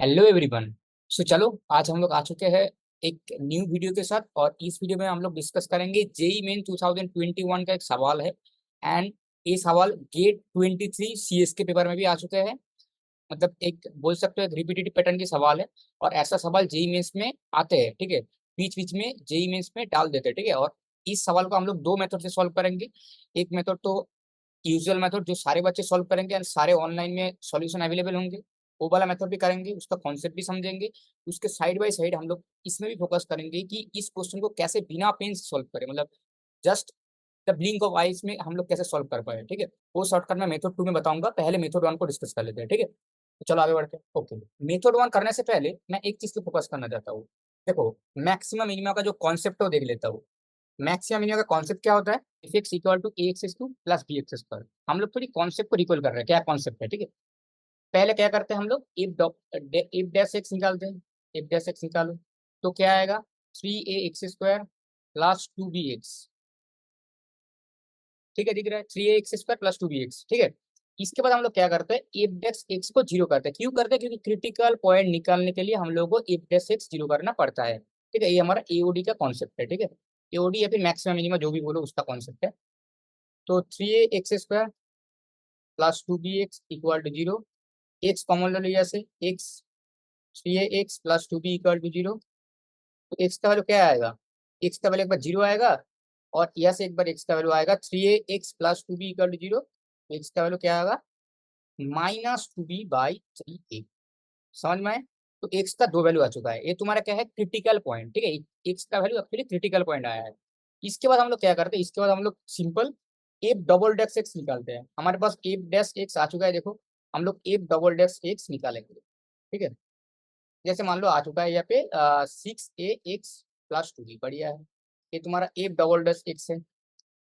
Hello everyone. चलो आज हम लोग आ चुके हैं एक न्यू वीडियो के साथ। और इस वीडियो में हम लोग डिस्कस करेंगे जेई मेन 2021 का एक सवाल है। एंड ये सवाल गेट 23 सीएस के पेपर में भी आ चुके हैं। मतलब एक बोल सकते हो एक रिपीटेटिव पैटर्न की सवाल है। और ऐसा सवाल जेई मेंस में आते हैं, ठीक है। बीच बीच में जेई मेंस में डाल देते हैं, ठीक है। और इस सवाल को हम लोग दो मेथड से सॉल्व करेंगे। एक मेथड तो यूजुअल मेथड जो सारे बच्चे सॉल्व करेंगे एंड सारे ऑनलाइन में सॉल्यूशन अवेलेबल होंगे, वो वाला मेथड भी करेंगे, उसका कॉन्सेप्ट भी समझेंगे। उसके साइड बाय साइड हम लोग इसमें भी फोकस करेंगे कि इस क्वेश्चन को कैसे बिना पेन से सॉल्व करें, मतलब just the blink of eyes में हम लोग कैसे सॉल्व कर पाए, ठीक है। वो शॉर्टकट में मेथड 2 में बताऊंगा। पहले मेथड 1 को डिस्कस कर लेते हैं, ठीक है। तो चलो आगे बढ़ते हैं। ओके, मेथड 1 करने से पहले मैं एक चीज पे फोकस करना चाहता हूँ। देखो, मैक्सिमम मिनिमम का जो कॉन्सेप्ट है वो देख लेता हूँ। मैक्सिमम मिनिमम का कॉन्सेप्ट क्या होता है? F x equal to a x two plus b x square. हम लोग थोड़ी कॉन्सेप्ट को रिकॉल कर रहे हैं, क्या कॉन्सेप्ट है, ठीक है। पहले क्या करते हैं हम लोग, इफ डैश एक्स निकालते हैं। इफ डैश एक्स निकालो तो क्या आएगा? 3 a x square plus 2 b x। ठीक है, दिख रहा है 3 a x square plus 2 b x, ठीक है। इसके बाद हम लोग क्या करते हैं, इफ डैश एक्स को जीरो करते हैं। क्यों करते हैं? क्योंकि क्रिटिकल पॉइंट निकालने के लिए हम लोग को इफ डैश एक्स जीरो करना पड़ता है, ठीक है। ये हमारा एओडी का कॉन्सेप्ट है, ठीक है। एओडी या फिर मैक्सिमम मिनिमम जो भी बोलो उसका कॉन्सेप्ट है। तो 3 a x square plus 2 b x equal to zero. X common ले लिया से x, 3 a x plus 2 b equal to zero. तो एक्स का वैल्यू क्या आएगा? एक्स का वैल्यू एक बार जीरो आएगा, और यहाँ से एक बार एक्स का वैल्यू आएगा 3 a x plus 2 b equal to zero. तो एक्स का वैल्यू क्या आएगा? -2b/3a। समझ में आए? तो एक्स का दो वैल्यू आ चुका है। ये तुम्हारा क्या है? क्रिटिकल पॉइंट, ठीक है। एक्स का वैल्यू एक्चुअली क्रिटिकल पॉइंट आया है। इसके बाद हम लोग क्या करते हैं, इसके बाद हम लोग simple F double dash x निकालते हैं। हमारे पास एफ डैश एक्स आ चुका है, देखो। हम लोग एफ डबल डैश एक्स निकालेंगे, ठीक है। जैसे मान लो आ चुका है यहाँ पे 6 a x प्लस 2b, बढ़िया है। ये तुम्हारा एफ डबल डैश एक्स है।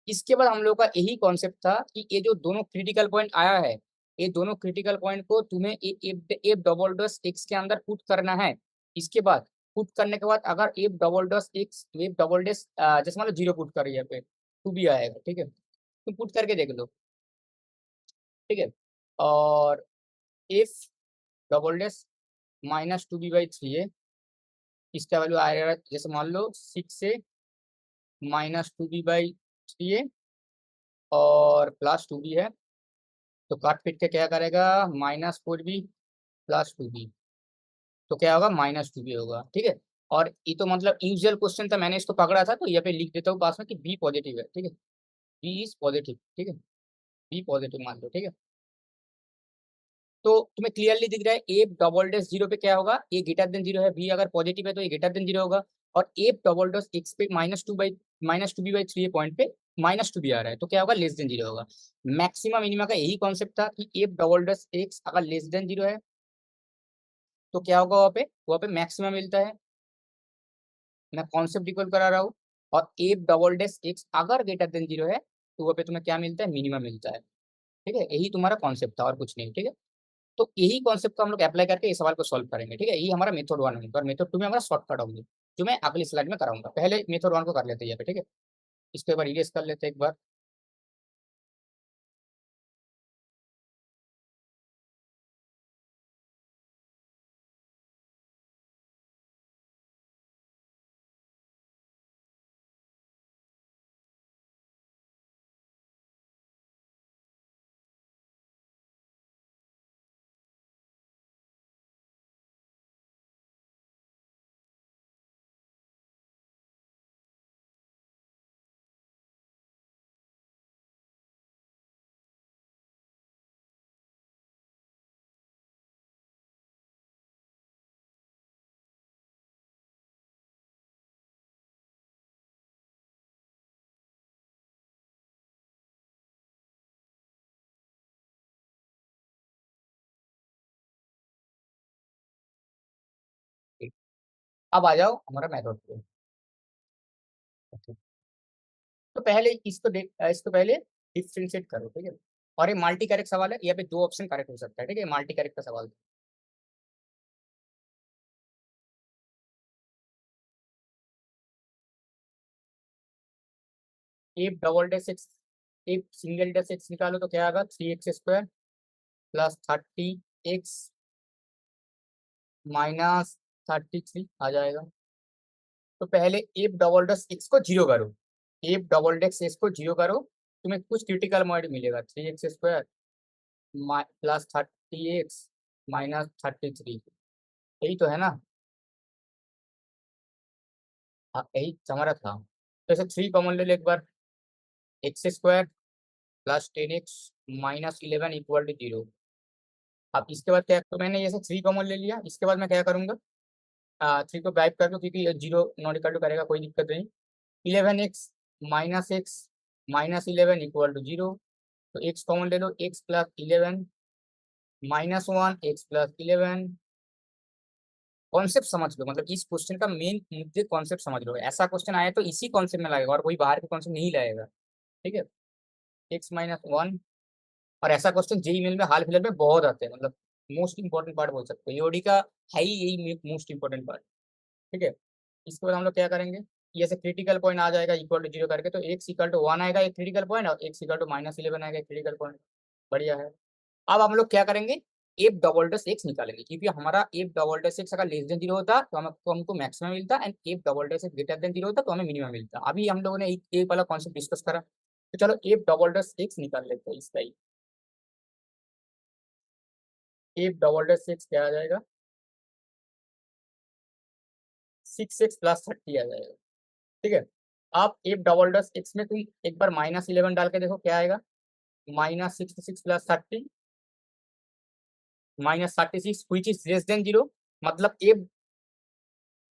इसके बाद हम लोग का यही कॉन्सेप्ट था कि ये जो दोनों क्रिटिकल पॉइंट आया है, ये दोनों क्रिटिकल पॉइंट को तुम्हें एफ डबल डॉट एक्स के अंदर पुट करना है। इसके बाद पुट करने के बाद अगर F double dot x, F double dash जैसे मान लो जीरो पुट कर रही है पे, टू भी आएगा, ठीक है। तुम पुट करके देख लो, ठीक है। और एफ डबल डैश -2b/3 है। इसका वैल्यू आएगा जैसे मान लो 6 से -2b/3 है, और प्लस 2b है। तो काट पीट के क्या करेगा? -4b plus 2b। तो क्या होगा? -2b होगा, ठीक है। और ये तो मतलब यूजुअल क्वेश्चन था, मैंने इसको पकड़ा था, तो यहाँ पे लिख देता हूँ पास में कि बी पॉजिटिव है, ठीक है। बी इज पॉजिटिव, ठीक है। बी पॉजिटिव मान लो, ठीक है। तो तुम्हें क्लियरली दिख रहा है एफ डबल डैश जीरो पे क्या होगा? ए ग्रेटर देन जीरो है, बी अगर पॉजिटिव है तो ए ग्रेटर देन जीरो होगा। और एफ डबल डैश एक्स पे -2b/3 पॉइंट पे -2b आ रहा है, तो क्या होगा? लेस देन जीरो होगा। मैक्सिमम मिनिमा का यही कॉन्सेप्ट था कि एफ डबल डैश एक्स अगर लेस देन जीरो है तो क्या होगा? वहाँ पे मैक्सिमम मिलता है। मैं कॉन्सेप्ट रिकॉल करा रहा हूँ। और एफ डबल डैश एक्स अगर ग्रेटर देन जीरो है तो वहाँ पे तुम्हें क्या मिलता है? मिनिमम मिलता है, ठीक है। यही तुम्हारा कॉन्सेप्ट था और कुछ नहीं, ठीक है। तो यही कॉन्सेप्ट को हम लोग अप्लाई करके इस सवाल को सॉल्व करेंगे, ठीक है। यही हमारा मेथड 1 होगा, और मेथड 2 में हमारा शॉर्टकट होंगे, जो मैं अगली स्लाइड में कराऊंगा। पहले मेथड 1 को कर लेते हैं यहाँ पे, ठीक है। इसको एक बार इरेज कर लेते हैं एक बार। ठीक। अब आ जाओ हमारा मेथड पे। ओके। तो पहले इसको पहले डिफ्रेंशिएट करो, ठीक है। और ये मल्टी करेक्ट सवाल है, यहाँ पे दो ऑप्शन करेक्ट हो सकता है, ठीक है। मल्टी करेक्ट का सवाल। F double dash x, F single dash x निकालो तो क्या आएगा? 3 x स्क्वायर प्लस 30 x -33 आ जाएगा। तो पहले एफ डबल डैश एक्स को जीरो करो, एफ डबल डैश एक्स को जीरो करो, तुम्हें कुछ क्रिटिकल पॉइंट मिलेगा, 3x² प्लस 30x -33, यही तो है ना। हाँ यही हमारा था। तो ऐसे 3 कॉमन ले लो एक बार, x² plus 10x -11 equal to 0। अब इसके बाद क्या, तो मैंने ये सब 3 कॉमन ले लिया, इसके बाद मैं क्या करूंगा, 3 को गायब कर दो क्योंकि ये 0 नॉट इक्वल टू करेगा, कोई दिक्कत नहीं। 11x -11 इक्वल टू 0, तो x कॉमन ले लो, x plus 11 -1 x plus 11। Concept समझ लो, मतलब इस क्वेश्चन का मेन मुद्दे कॉन्सेप्ट समझ लो, ऐसा क्वेश्चन आया तो इसी कॉन्सेप्ट में लगेगा और कोई बाहर के कॉन्सेप्ट नहीं लाएगा, ठीक है। x-1, और ऐसा क्वेश्चन जेई मेल में हाल फिलहाल में बहुत आते हैं, मतलब मोस्ट इंपॉर्टेंट पार्ट बोल सकते हैं ईओडी का, है ही यही मोस्ट इंपॉर्टेंट पार्ट, ठीक है। इसके बाद हम लोग क्या करेंगे, ये से क्रिटिकल पॉइंट आ जाएगा इक्वल टू 0 करके, तो x इक्वल टू 1 आएगा एक क्रिटिकल पॉइंट, और x इक्वल टू -11 आएगा एक क्रिटिकल पॉइंट। बढ़िया है। अब हम लोग क्या करेंगे, एफ डबल डैश एक्स निकालेंगे, क्योंकि हमारा एफ डबल डैश एक्स अगर लेस देन 0 होता तो हमको मैक्सिमम मिलता, and F double dash x greater than 0 होता तो हमें मिनिमम मिलता। अभी हम लोगों ने एक वाला कॉन्सेप्ट डिस्कस करा, तो चलो एफ डबल डैश एक्स निकाल लेते हैं इसका ही। एफ डबल डैश एक्स क्या आ जाएगा, 6x प्लस 30 आ जाएगा, ठीक है। आप एफ डबल डैश एक्स में तुम एक बार -11 डाल के देखो क्या आएगा, -66 plus 30 -36 which is less than 0, मतलब एफ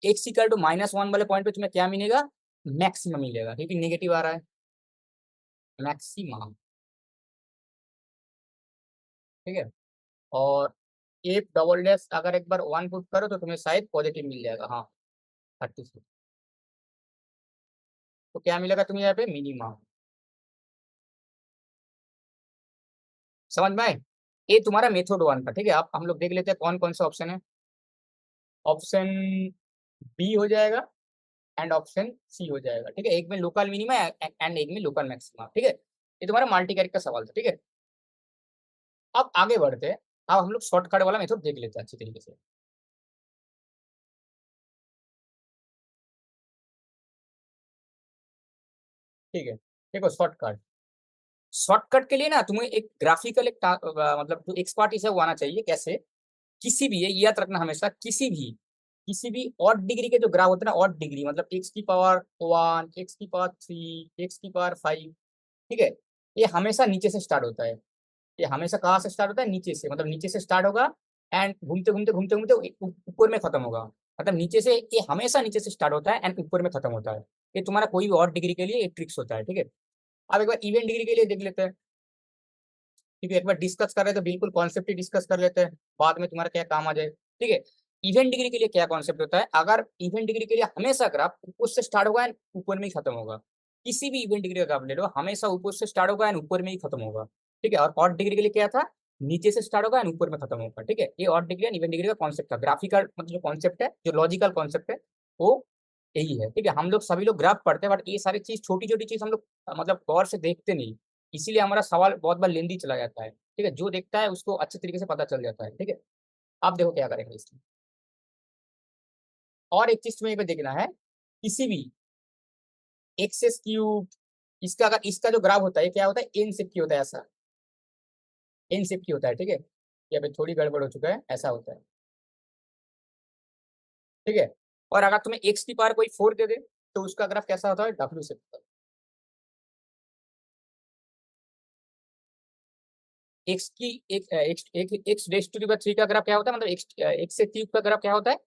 एक्स इक्वल टू -1 वाले पॉइंट पे तुम्हें क्या मिलेगा, मैक्सिमम मिलेगा, क्योंकि नेगेटिव आ रहा है, मैक्सिमम, ठीक है। और एफ डबल डैश अगर एक बार 1 पुट करो तो तुम्हें शायद पॉजिटिव मिल जाएगा, हाँ 36, तो क्या मिलेगा तुम्हें यहाँ पे, मिनिमम। समझ में आए, ये तुम्हारा मेथड 1 का, ठीक है। अब हम लोग देख लेते हैं कौन कौन सा ऑप्शन है। ऑप्शन बी हो जाएगा एंड ऑप्शन सी हो जाएगा, ठीक है। एक में लोकल मिनिमा एंड एक में लोकल मैक्सिमा, ठीक है। ये तुम्हारा मल्टी कैरेक्टर का सवाल था, ठीक है। अब आगे बढ़ते हैं, अब हम लोग शॉर्टकट वाला मेथड देख लेते हैं अच्छी तरीके से, ठीक है। देखो शॉर्टकट, शॉर्टकट के लिए ना तुम्हें एक ग्राफिकल मतलब जो एक्सपर्टीज है वो आना चाहिए। कैसे, किसी भी, ये याद रखना हमेशा, किसी भी ऑड डिग्री के जो ग्राफ होते हैं ना, ऑड डिग्री मतलब x⁻1 x⁻3 x⁵, ठीक है, ये हमेशा नीचे से स्टार्ट होता है। ये हमेशा कहाँ से स्टार्ट होता है, नीचे से, मतलब नीचे से स्टार्ट होगा एंड घूमते घूमते घूमते घूमते ऊपर में खत्म होगा। मतलब नीचे से, ये हमेशा नीचे से स्टार्ट होता है एंड ऊपर में खत्म होता है। ये तुम्हारा कोई भी और डिग्री के लिए एक ट्रिक्स होता है, ठीक है। अब एक बार इवेंट डिग्री के लिए देख लेते हैं, ठीक है। एक बार डिस्कस कर रहे हैं तो बिल्कुल कॉन्सेप्ट ही डिस्कस कर लेते हैं, बाद में तुम्हारा क्या काम आ जाए, ठीक है। इवेंट डिग्री के लिए क्या कॉन्सेप्ट होता है, अगर इवेंट डिग्री के लिए हमेशा ग्राफ ऊपर से स्टार्ट होगा एंड ऊपर में ही खत्म होगा। किसी भी इवेंट डिग्री का ग्राफ ले लो, हमेशा ऊपर से स्टार्ट होगा एंड ऊपर में ही खत्म होगा, ठीक है। और ऑड डिग्री के लिए क्या था, नीचे से स्टार्ट होगा एंड ऊपर में खत्म होगा, ठीक है। ये odd degree and event degree का कॉन्सेप्ट था, ग्राफिकल मतलब जो कॉन्सेप्ट है, जो लॉजिकल कॉन्सेप्ट है, वो यही है, ठीक है। हम लोग सभी लोग ग्राफ पढ़ते हैं, बट ये सारी चीज, छोटी छोटी चीज हम लोग मतलब गौर से देखते नहीं, इसीलिए हमारा सवाल बहुत बार लेंदी चला जाता है, ठीक है। जो देखता है उसको अच्छे तरीके से पता चल जाता है, ठीक है। आप देखो क्या करेंगे इसमें, और एक चीज तुम्हें ये पे देखना है, किसी भी एक्सेस क्यूब, इसका अगर इसका जो ग्राफ होता है क्या होता है, एन शेप की होता है, ऐसा एन शेप की होता है, ठीक है। यहाँ पे थोड़ी गड़बड़ हो चुका है, ऐसा होता है, ठीक है। और अगर तुम्हें एक्स की पावर कोई 4 दे दे तो उसका ग्राफ कैसा होता है, डब्ल्यू शेप का। एक्स की एक x raise to the power 3 का ग्राफ क्या होता है, मतलब एक्स से क्यूब का ग्राफ क्या होता है,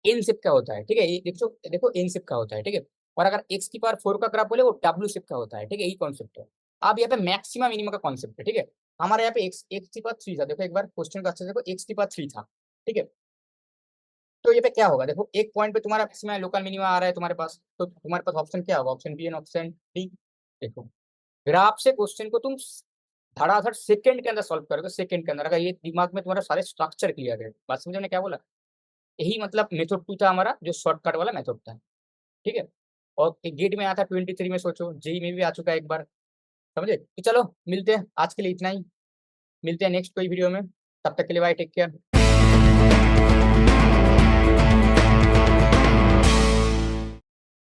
एन शेप का होता है, ठीक है। ये देखो देखो एन शेप का होता है, ठीक है। और अगर एक्स की पावर 4 का ग्राफ बोले वो डब्ल्यू शेप का होता है, ठीक है। यही कॉन्सेप्ट है। अब यहाँ पे मैक्सिमम मिनिमम का कॉन्सेप्ट है, ठीक है। हमारे यहाँ पे एक्स की पावर 3 था, देखो एक बार क्वेश्चन का अच्छे से देखो, एक्स की पावर 3 था, ठीक है। तो ये पे क्या होगा, देखो एक पॉइंट पे तुम्हारा मैक्सिमम लोकल मिनिमम आ रहा है तुम्हारे पास, तो तुम्हारे पास ऑप्शन क्या होगा, option B and option D. देखो ग्राफ से क्वेश्चन को तुम धड़ाधड़ सेकंड के अंदर सॉल्व करोगे, सेकंड के अंदर, अगर ये दिमाग में तुम्हारा सारे स्ट्रक्चर क्लियर है। बात समझे मैंने क्या बोला, यही मतलब मेथड 2 था हमारा, जो शॉर्टकट वाला मेथड था, ठीक है। और गेट में आया था 23 में, सोचो जेई में भी आ चुका है एक बार, समझे। तो चलो मिलते हैं, आज के लिए इतना ही, मिलते हैं नेक्स्ट कोई वीडियो में, तब तक के लिए बाय, टेक केयर।